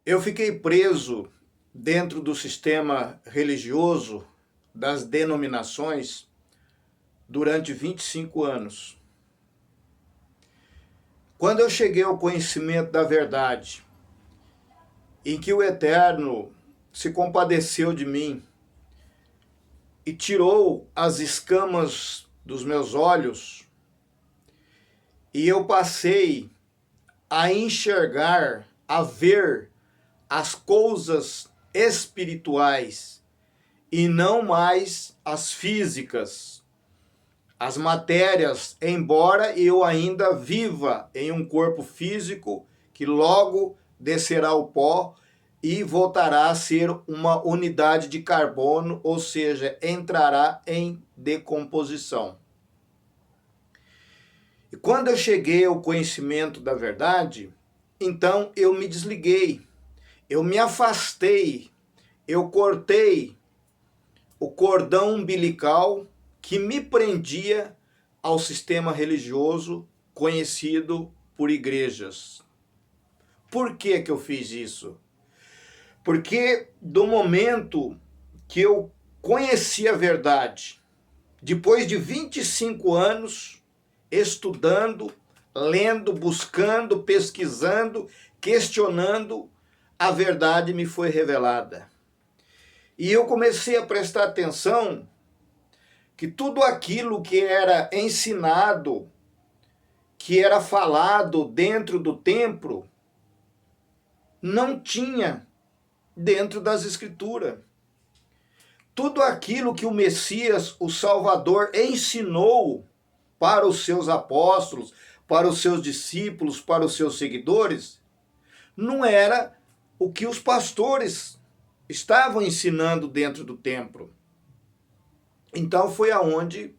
Eu fiquei preso dentro do sistema religioso das denominações durante 25 anos. Quando eu cheguei ao conhecimento da verdade, em que o Eterno se compadeceu de mim e tirou as escamas dos meus olhos, e eu passei a enxergar, a ver as coisas espirituais e não mais as físicas, as matérias, embora eu ainda viva em um corpo físico que logo descerá ao pó e voltará a ser uma unidade de carbono, ou seja, entrará em decomposição. E quando eu cheguei ao conhecimento da verdade, então eu me desliguei, eu me afastei, eu cortei o cordão umbilical que me prendia ao sistema religioso conhecido por igrejas. Por que eu fiz isso? Porque do momento que eu conheci a verdade, depois de 25 anos estudando, lendo, buscando, pesquisando, questionando, a verdade me foi revelada. E eu comecei a prestar atenção que tudo aquilo que era ensinado, que era falado dentro do templo, não tinha dentro das Escrituras. Tudo aquilo que o Messias, o Salvador, ensinou para os seus apóstolos, para os seus discípulos, para os seus seguidores, não era o que os pastores estavam ensinando dentro do templo. Então foi aonde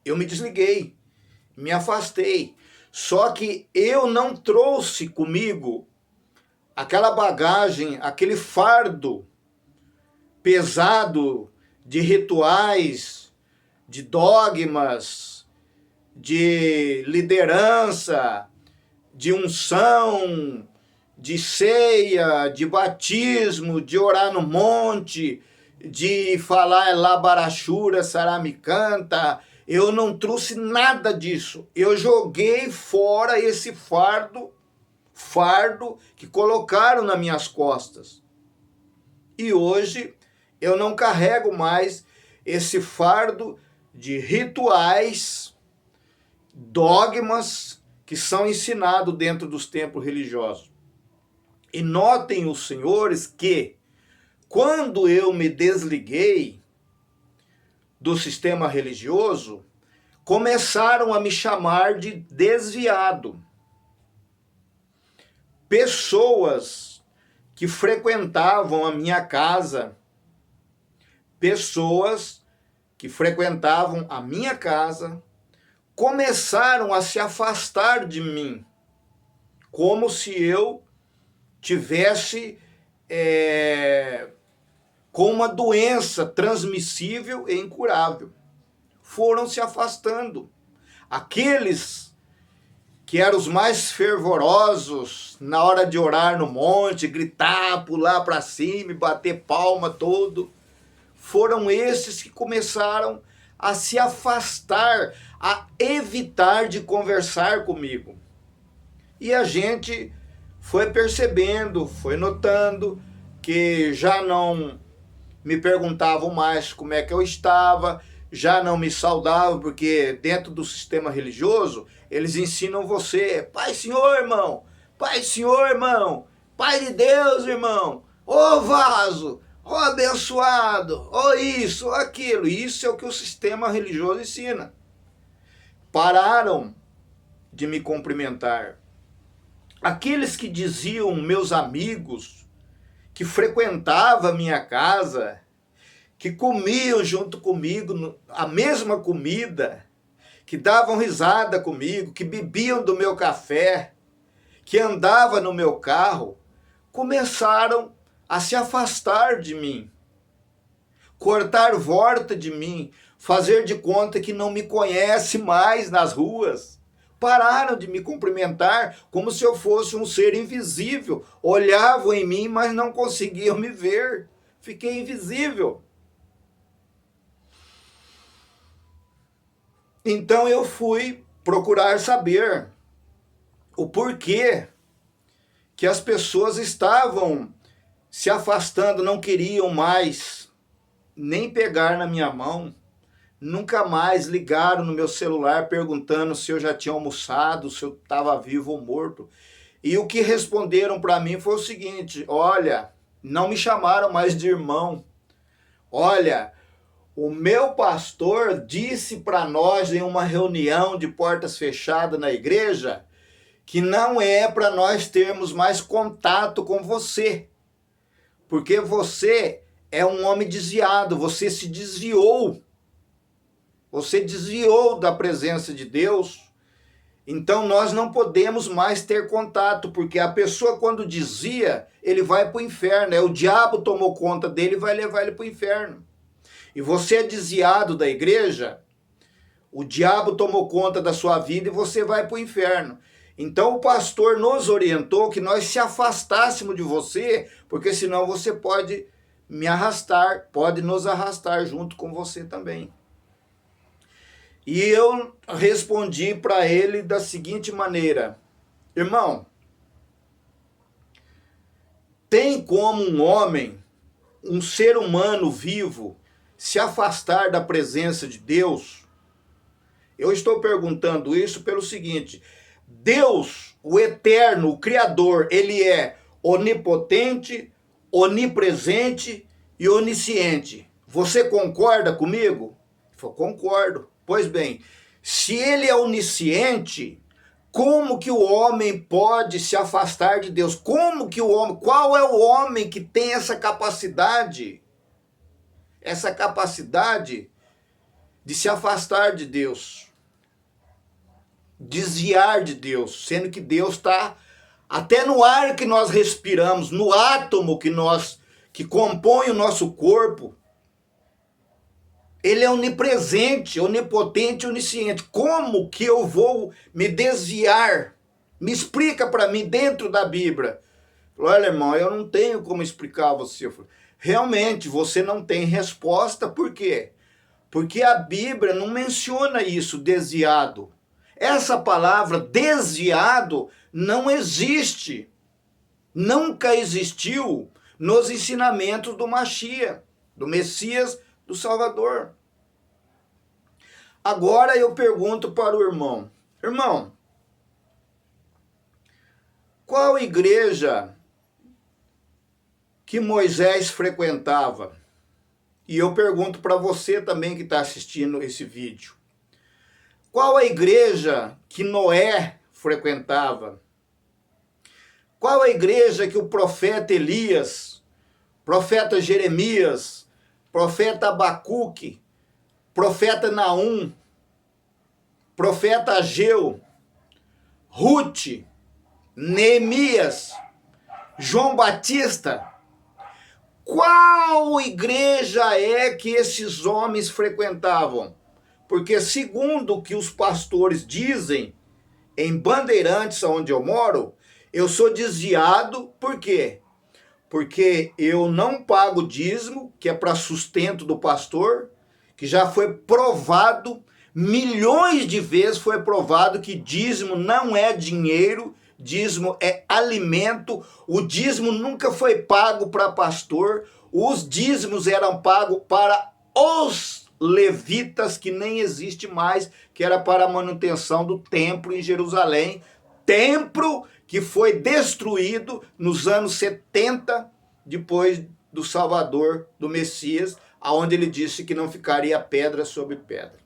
eu me desliguei, me afastei. Só que eu não trouxe comigo aquela bagagem, aquele fardo pesado de rituais, de dogmas, de liderança, de unção, de ceia, de batismo, de orar no monte, de falar labarachura, saramicanta. Eu não trouxe nada disso. Eu joguei fora esse fardo que colocaram nas minhas costas. E hoje eu não carrego mais esse fardo de rituais, dogmas que são ensinados dentro dos templos religiosos. E notem os senhores que, quando eu me desliguei do sistema religioso, começaram a me chamar de desviado. Pessoas que frequentavam a minha casa, começaram a se afastar de mim, como se eu tivesse com uma doença transmissível e incurável. Foram se afastando. Aqueles que eram os mais fervorosos na hora de orar no monte, gritar, pular para cima, bater palma todo, foram esses que começaram a se afastar, a evitar de conversar comigo. E a gente foi percebendo, foi notando que já não me perguntavam mais como é que eu estava, já não me saudavam, porque dentro do sistema religioso, eles ensinam você, Pai, Senhor, irmão, Pai, Senhor, irmão, Pai de Deus, irmão, ô vaso, ô abençoado, ô isso, ô aquilo. Isso é o que o sistema religioso ensina. Pararam de me cumprimentar. Aqueles que diziam meus amigos, que frequentavam a minha casa, que comiam junto comigo a mesma comida, que davam risada comigo, que bebiam do meu café, que andavam no meu carro, começaram a se afastar de mim, cortar volta de mim, fazer de conta que não me conhece mais nas ruas, Pararam de me cumprimentar como se eu fosse um ser invisível. Olhavam em mim, mas não conseguiam me ver. Fiquei invisível. Então eu fui procurar saber o porquê que as pessoas estavam se afastando, não queriam mais nem pegar na minha mão, nunca mais ligaram no meu celular perguntando se eu já tinha almoçado, se eu estava vivo ou morto. E o que responderam para mim foi o seguinte: olha, não me chamaram mais de irmão. Olha, o meu pastor disse para nós em uma reunião de portas fechadas na igreja que não é para nós termos mais contato com você, porque você é um homem desviado, você se desviou. Você desviou da presença de Deus, então nós não podemos mais ter contato, porque a pessoa quando desvia, ele vai para o inferno, o diabo tomou conta dele e vai levar ele para o inferno. E você é desviado da igreja, o diabo tomou conta da sua vida e você vai para o inferno. Então o pastor nos orientou que nós se afastássemos de você, porque senão você pode me arrastar, pode nos arrastar junto com você também. E eu respondi para ele da seguinte maneira: irmão, tem como um homem, um ser humano vivo, se afastar da presença de Deus? Eu estou perguntando isso pelo seguinte: Deus, o eterno, o Criador, ele é onipotente, onipresente e onisciente. Você concorda comigo? Ele falou: concordo. Pois bem, se ele é onisciente, como que o homem pode se afastar de Deus? Como que o homem, qual é o homem que tem essa capacidade? Essa capacidade de se afastar de Deus, desviar de Deus, sendo que Deus está até no ar que nós respiramos, no átomo que compõe o nosso corpo. Ele é onipresente, onipotente, onisciente. Como que eu vou me desviar? Me explica para mim dentro da Bíblia. Falei: olha, irmão, eu não tenho como explicar a você. Eu falei: realmente, você não tem resposta. Por quê? Porque a Bíblia não menciona isso, desviado. Essa palavra desviado não existe. Nunca existiu nos ensinamentos do Mashiach, do Messias, do Salvador. Agora eu pergunto para o irmão: irmão, qual igreja que Moisés frequentava? E eu pergunto para você também que está assistindo esse vídeo: qual a igreja que Noé frequentava? Qual a igreja que o profeta Elias, profeta Jeremias, profeta Abacuque, profeta Naum, profeta Ageu, Ruth, Neemias, João Batista? Qual igreja é que esses homens frequentavam? Porque segundo o que os pastores dizem, em Bandeirantes, onde eu moro, eu sou desviado. Por quê? Porque eu não pago dízimo, que é para sustento do pastor, que já foi provado, milhões de vezes foi provado que dízimo não é dinheiro, dízimo é alimento. O dízimo nunca foi pago para pastor, os dízimos eram pagos para os levitas, que nem existe mais, que era para a manutenção do templo em Jerusalém, templo que foi destruído nos anos 70, depois do Salvador, do Messias, aonde ele disse que não ficaria pedra sobre pedra.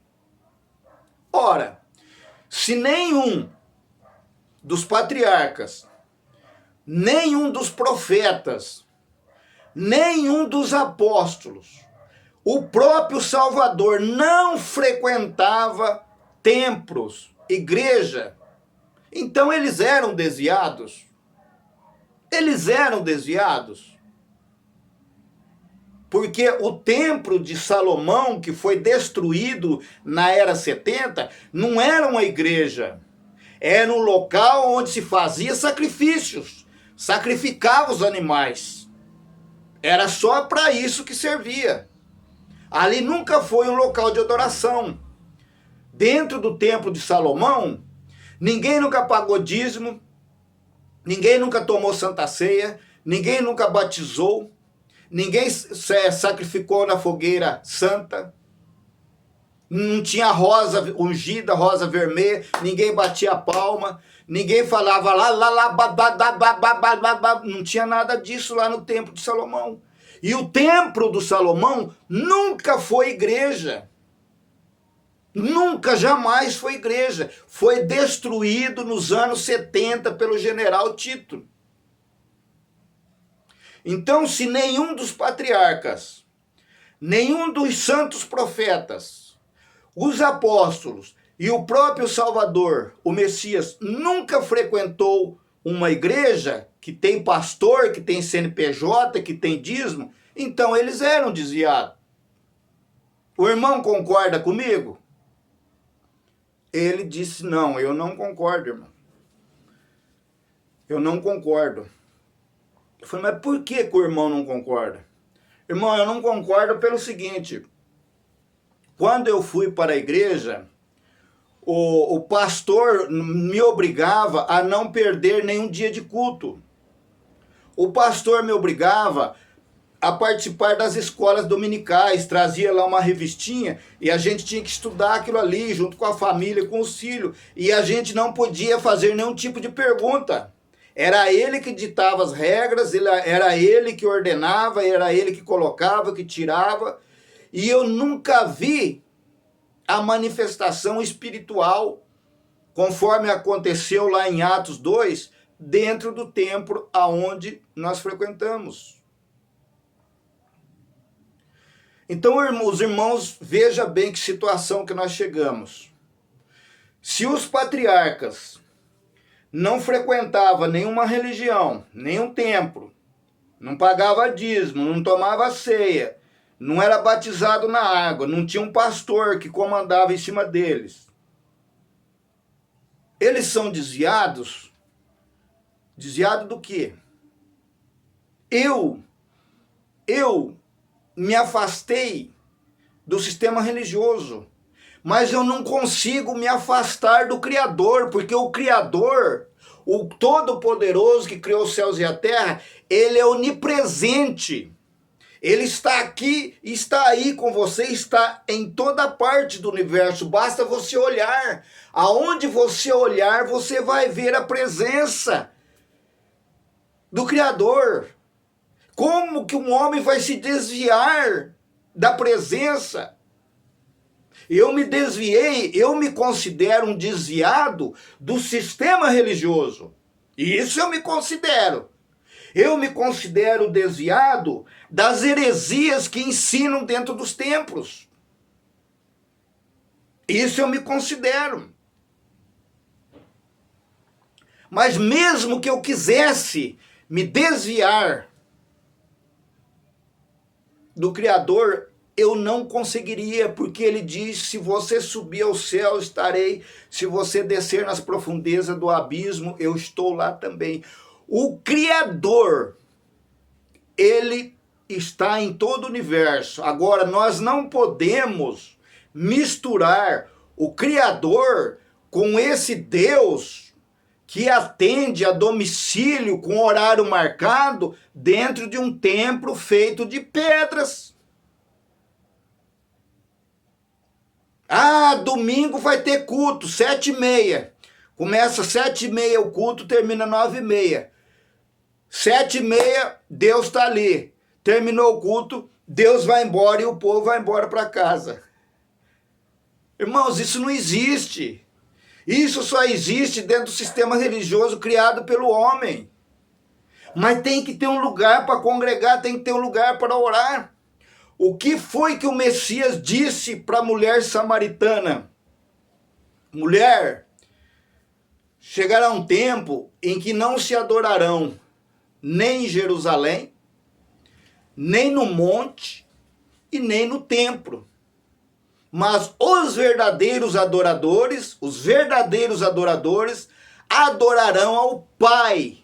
Ora, se nenhum dos patriarcas, nenhum dos profetas, nenhum dos apóstolos, o próprio Salvador não frequentava templos, igreja, então eles eram desviados. Eles eram desviados. Porque o templo de Salomão, que foi destruído na era 70, não era uma igreja. Era um local onde se fazia sacrifícios, sacrificava os animais. Era só para isso que servia. Ali nunca foi um local de adoração. Dentro do templo de Salomão, ninguém nunca pagou dízimo, ninguém nunca tomou santa ceia, ninguém nunca batizou, ninguém sacrificou na fogueira santa, não tinha rosa ungida, rosa vermelha, ninguém batia a palma, ninguém falava não tinha nada disso lá no templo de Salomão. E o templo do Salomão nunca foi igreja. Nunca, jamais foi igreja. Foi destruído nos anos 70 pelo general Tito. Então, se nenhum dos patriarcas, nenhum dos santos profetas, os apóstolos e o próprio Salvador, o Messias, nunca frequentou uma igreja que tem pastor, que tem CNPJ, que tem dízimo, então eles eram desviados. O irmão concorda comigo? Ele disse, não, eu não concordo, irmão. Eu não concordo. Eu falei, mas por que o irmão não concorda? Irmão, eu não concordo pelo seguinte. Quando eu fui para a igreja, o pastor me obrigava a não perder nenhum dia de culto. O pastor me obrigava a participar das escolas dominicais, trazia lá uma revistinha e a gente tinha que estudar aquilo ali junto com a família, com os filhos, e a gente não podia fazer nenhum tipo de pergunta. Era ele que ditava as regras, era ele que ordenava, era ele que colocava, que tirava, e eu nunca vi a manifestação espiritual, conforme aconteceu lá em Atos 2, dentro do templo aonde nós frequentamos. Então, os irmãos, veja bem que situação que nós chegamos. Se os patriarcas não frequentavam nenhuma religião, nenhum templo, não pagava dízimo, não tomava ceia, não era batizado na água, não tinha um pastor que comandava em cima deles. Eles são desviados? Desviado do quê? Eu me afastei do sistema religioso, mas eu não consigo me afastar do Criador, porque o Criador, o Todo-Poderoso que criou os céus e a terra, ele é onipresente. Ele está aqui, está aí com você, está em toda parte do universo, basta você olhar. Aonde você olhar, você vai ver a presença do Criador. Como que um homem vai se desviar da presença? Eu me desviei, eu me considero um desviado do sistema religioso. Isso eu me considero. Eu me considero desviado das heresias que ensinam dentro dos templos. Isso eu me considero. Mas mesmo que eu quisesse me desviar do Criador, eu não conseguiria, porque ele diz, se você subir ao céu, estarei, se você descer nas profundezas do abismo, eu estou lá também. O Criador, ele está em todo o universo. Agora, nós não podemos misturar o Criador com esse Deus que atende a domicílio com horário marcado dentro de um templo feito de pedras. Ah, domingo vai ter culto, 7h30. Começa 7h30 o culto, termina 9h30. 7h30, Deus está ali. Terminou o culto, Deus vai embora e o povo vai embora para casa. Irmãos, isso não existe. Isso só existe dentro do sistema religioso criado pelo homem. Mas tem que ter um lugar para congregar, tem que ter um lugar para orar. O que foi que o Messias disse para a mulher samaritana? Mulher, chegará um tempo em que não se adorarão nem em Jerusalém, nem no monte e nem no templo. Mas os verdadeiros adoradores adorarão ao Pai.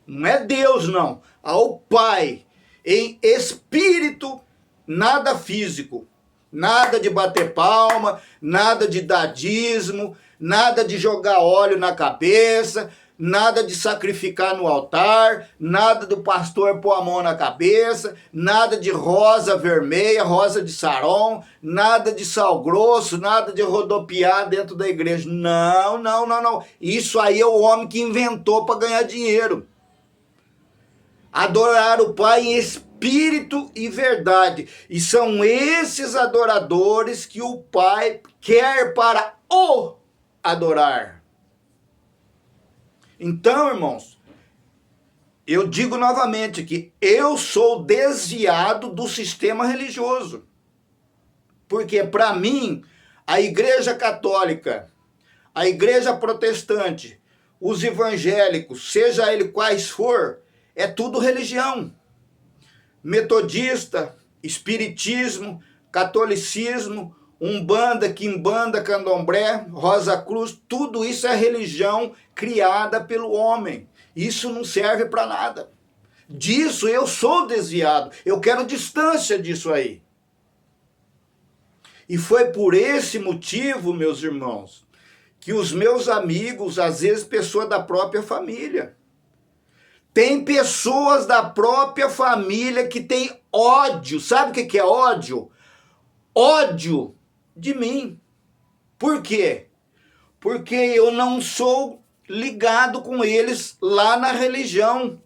Não é Deus, não. Ao Pai. Em espírito, nada físico. Nada de bater palma, nada de dadismo, nada de jogar óleo na cabeça, nada de sacrificar no altar, nada do pastor pôr a mão na cabeça, nada de rosa vermelha, rosa de sarão, nada de sal grosso, nada de rodopiar dentro da igreja. Não, não, não, não. Isso aí é o homem que inventou para ganhar dinheiro. Adorar o Pai em espírito e verdade. E são esses adoradores que o Pai quer para o adorar. Então, irmãos, eu digo novamente que eu sou desviado do sistema religioso. Porque para mim, a Igreja Católica, a Igreja Protestante, os evangélicos, seja ele quais for, é tudo religião. Metodista, espiritismo, catolicismo, umbanda, quimbanda, candomblé, Rosa Cruz, tudo isso é religião criada pelo homem. Isso não serve para nada. Disso eu sou desviado. Eu quero distância disso aí. E foi por esse motivo, meus irmãos, que os meus amigos, às vezes pessoas da própria família, tem pessoas da própria família que tem ódio. Sabe o que é ódio? Ódio de mim. Por quê? Porque eu não sou ligado com eles lá na religião.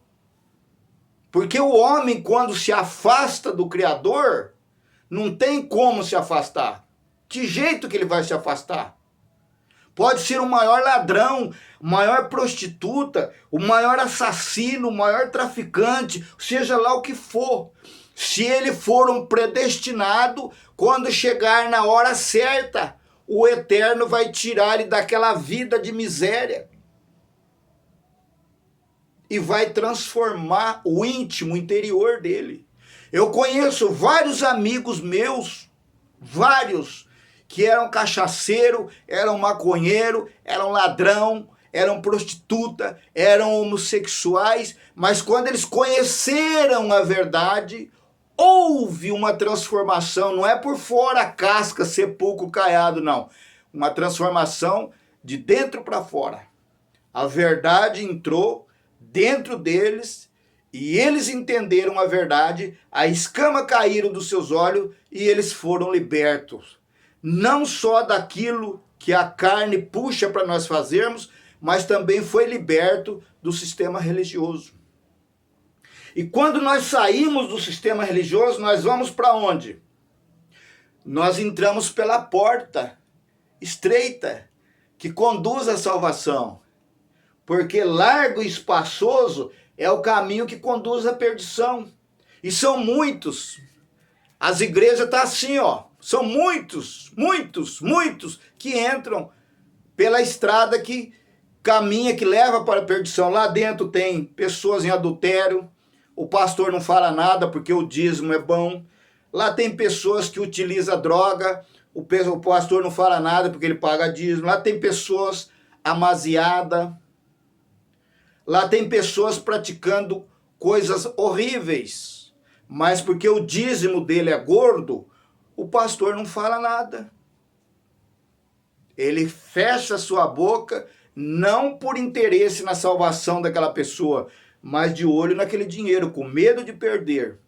Porque o homem, quando se afasta do Criador, não tem como se afastar. Que jeito que ele vai se afastar? Pode ser o maior ladrão, a maior prostituta, o maior assassino, o maior traficante, seja lá o que for. Se ele for um predestinado, quando chegar na hora certa, o Eterno vai tirar ele daquela vida de miséria e vai transformar o íntimo, o interior dele. Eu conheço vários amigos meus, vários, que eram cachaceiro, eram maconheiro, eram ladrão, eram prostituta, eram homossexuais, mas quando eles conheceram a verdade, houve uma transformação, não é por fora a casca, sepulcro caiado, não. Uma transformação de dentro para fora. A verdade entrou dentro deles e eles entenderam a verdade, a escama caíram dos seus olhos e eles foram libertos. Não só daquilo que a carne puxa para nós fazermos, mas também foi liberto do sistema religioso. E quando nós saímos do sistema religioso, nós vamos para onde? Nós entramos pela porta estreita que conduz à salvação. Porque largo e espaçoso é o caminho que conduz à perdição. E são muitos. As igrejas estão assim, ó. São muitos, muitos, muitos que entram pela estrada que caminha, que leva para a perdição. Lá dentro tem pessoas em adultério, o pastor não fala nada porque o dízimo é bom. Lá tem pessoas que utilizam droga, o pastor não fala nada porque ele paga dízimo. Lá tem pessoas amaziadas. Lá tem pessoas praticando coisas horríveis, mas porque o dízimo dele é gordo, o pastor não fala nada. Ele fecha sua boca, não por interesse na salvação daquela pessoa, mas de olho naquele dinheiro, com medo de perder.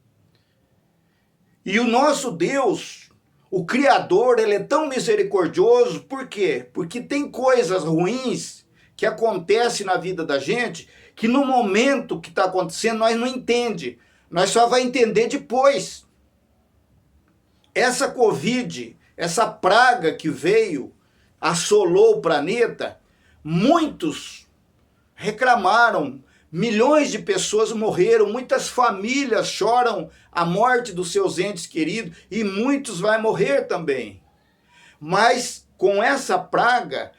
E o nosso Deus, o Criador, ele é tão misericordioso, por quê? Porque tem coisas ruins que acontecem na vida da gente, que no momento que está acontecendo nós não entendemos, nós só vai entender depois. Essa Covid, essa praga que veio, assolou o planeta, muitos reclamaram, milhões de pessoas morreram, muitas famílias choram a morte dos seus entes queridos e muitos vão morrer também. Mas com essa praga,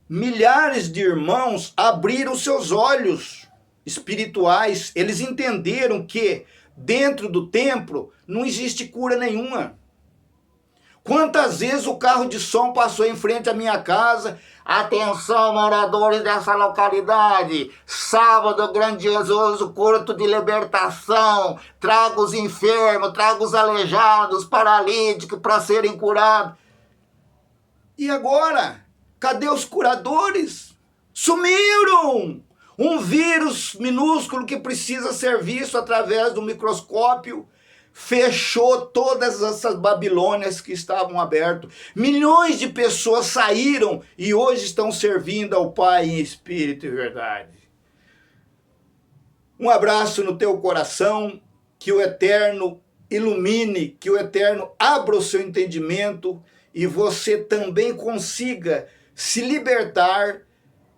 milhares de irmãos abriram seus olhos espirituais, eles entenderam que dentro do templo não existe cura nenhuma. Quantas vezes o carro de som passou em frente à minha casa, Atenção, moradores dessa localidade. Sábado, grandioso culto de libertação. Traga os enfermos, traga os aleijados, paralíticos para serem curados. E agora? Cadê os curadores? Sumiram! Um vírus minúsculo que precisa ser visto através do microscópio fechou todas essas Babilônias que estavam abertas. Milhões de pessoas saíram e hoje estão servindo ao Pai em espírito e verdade. Um abraço no teu coração, que o Eterno ilumine, que o Eterno abra o seu entendimento e você também consiga se libertar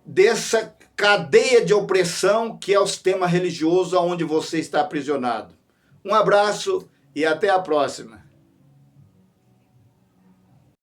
dessa cadeia de opressão que é o sistema religioso onde você está aprisionado. Um abraço e até a próxima.